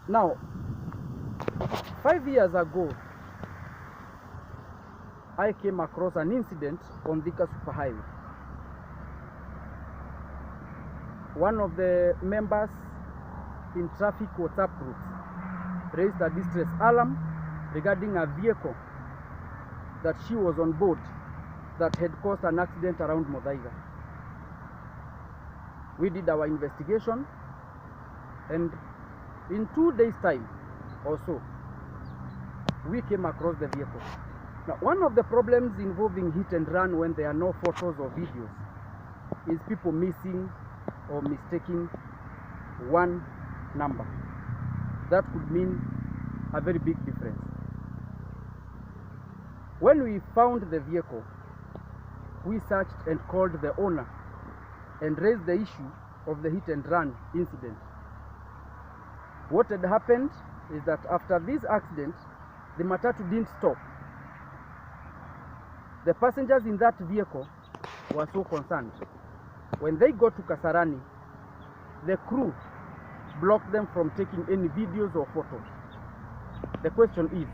Now, 5 years ago, I came across an incident on Thika Superhighway. One of the members in traffic WhatsApp groups raised a distress alarm regarding a vehicle that she was on board that had caused an accident around Muthaiga. We did our investigation, and in 2 days' time or so, we came across the vehicle. Now, one of the problems involving hit and run when there are no photos or videos is people missing or mistaking one number. That could mean a very big difference. When we found the vehicle, we searched and called the owner and raised the issue of the hit and run incident. What had happened is that after this accident, the Matatu didn't stop. The passengers in that vehicle were so concerned. When they got to Kasarani, the crew blocked them from taking any videos or photos. The question is,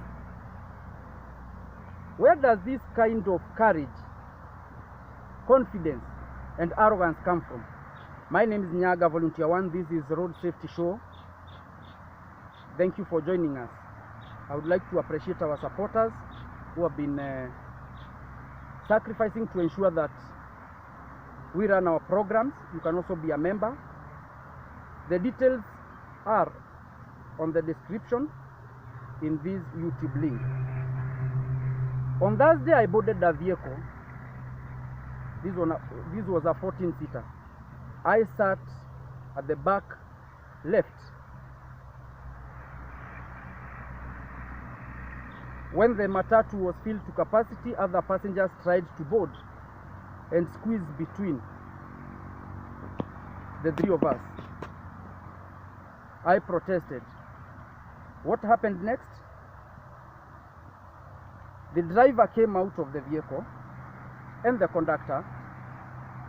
where does this kind of courage, confidence, and arrogance come from? My name is Nyaga, Volunteer 1. This is Road Safety Show. Thank you for joining us. I would like to appreciate our supporters who have been sacrificing to ensure that we run our programs. You can also be a member. The details are on the description in this YouTube link. On Thursday, I boarded a vehicle. This was a 14-seater. I sat at the back left. When the Matatu was filled to capacity, other passengers tried to board and squeeze between the three of us. I protested. What happened next? The driver came out of the vehicle and the conductor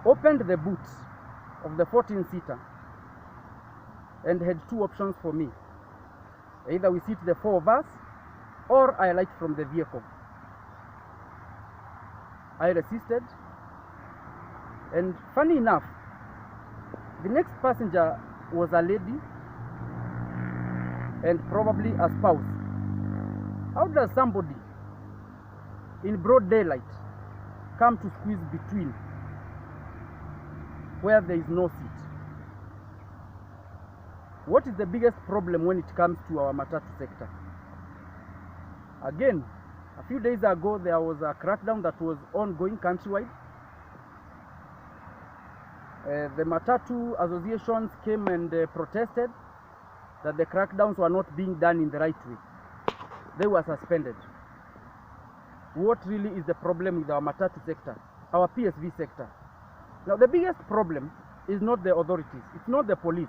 opened the boot of the 14-seater and had two options for me. Either we sit the four of us or I alight from the vehicle. I resisted, and funny enough, the next passenger was a lady and probably a spouse. How does somebody in broad daylight come to squeeze between where there is no seat? What is the biggest problem when it comes to our Matatu sector? Again, a few days ago, there was a crackdown that was ongoing countrywide. The Matatu associations came and protested that the crackdowns were not being done in the right way. They were suspended. What really is the problem with our Matatu sector, our PSV sector? Now, the biggest problem is not the authorities. It's not the police.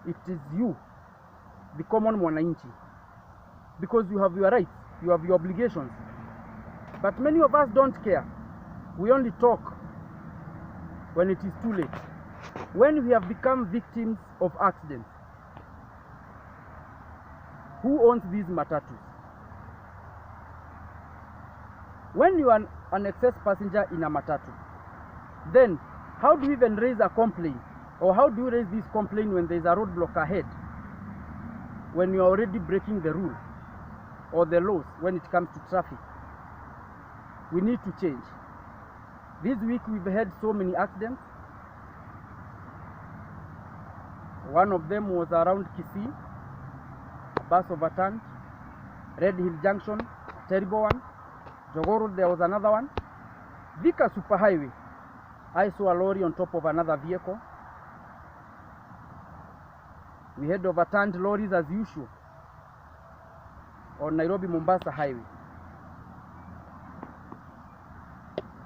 It is you, the common mwananchi. Because you have your rights, you have your obligations. But many of us don't care. We only talk when it is too late. When we have become victims of accidents. Who owns these Matatus? When you are an excess passenger in a Matatu, then how do you even raise a complaint? Or how do you raise this complaint when there is a roadblock ahead? When you are already breaking the rules or the laws when it comes to traffic? We need to change. This week we've had so many accidents. One of them was around Kisii. A bus overturned. Red Hill Junction, terrible one. Jogoo Road, there was another one. Thika Superhighway, I saw a lorry on top of another vehicle. We had overturned lorries as usual on Nairobi-Mombasa highway.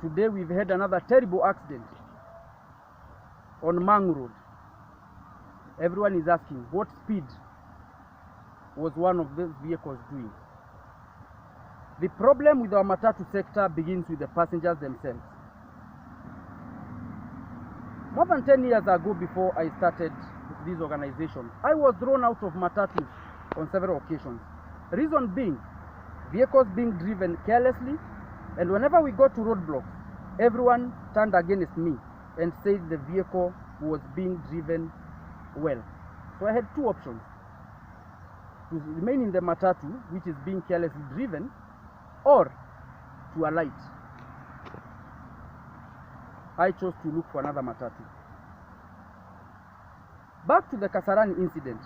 Today we've had another terrible accident on Mang Road. Everyone is asking, what speed was one of those vehicles doing? The problem with our Matatu sector begins with the passengers themselves. More than 10 years ago, before I started these organizations. I was thrown out of Matatu on several occasions. Reason being, vehicles being driven carelessly, and whenever we got to roadblocks, everyone turned against me and said the vehicle was being driven well. So I had two options: to remain in the Matatu, which is being carelessly driven, or to alight. I chose to look for another Matatu. Back to the Kasarani incident.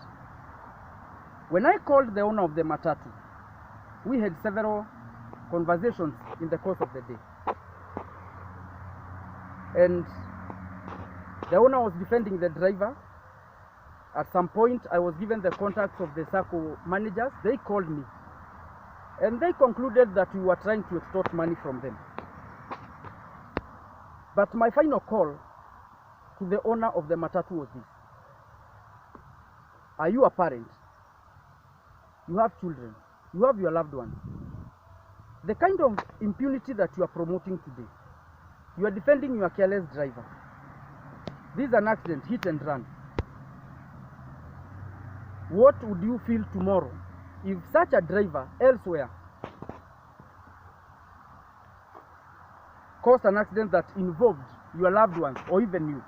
When I called the owner of the Matatu, we had several conversations in the course of the day. And the owner was defending the driver. At some point, I was given the contacts of the SACCO managers. They called me, and they concluded that we were trying to extort money from them. But my final call to the owner of the Matatu was this: are you a parent? You have children. You have your loved ones. The kind of impunity that you are promoting today, you are defending your careless driver. This is an accident, hit and run. What would you feel tomorrow if such a driver elsewhere caused an accident that involved your loved ones or even you?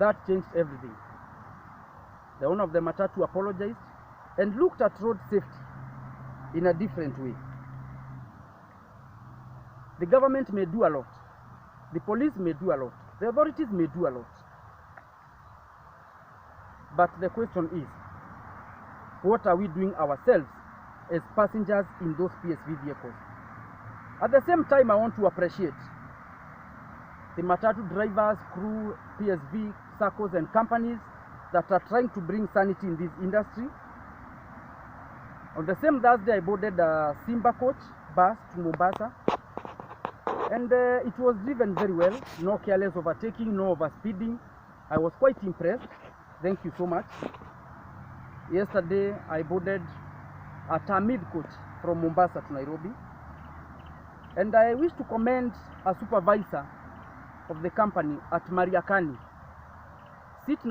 That changed everything. The owner of the Matatu apologized and looked at road safety in a different way. The government may do a lot. The police may do a lot. The authorities may do a lot. But the question is, what are we doing ourselves as passengers in those PSV vehicles? At the same time, I want to appreciate the Matatu drivers, crew, PSV, SACCOs, and companies that are trying to bring sanity in this industry. On the same Thursday, I boarded a Simba coach bus to Mombasa, and it was driven very well. No careless overtaking, no overspeeding. I was quite impressed. Thank you so much. Yesterday, I boarded a Tamid coach from Mombasa to Nairobi, and I wish to commend a supervisor of the company at Mariakani. Seat number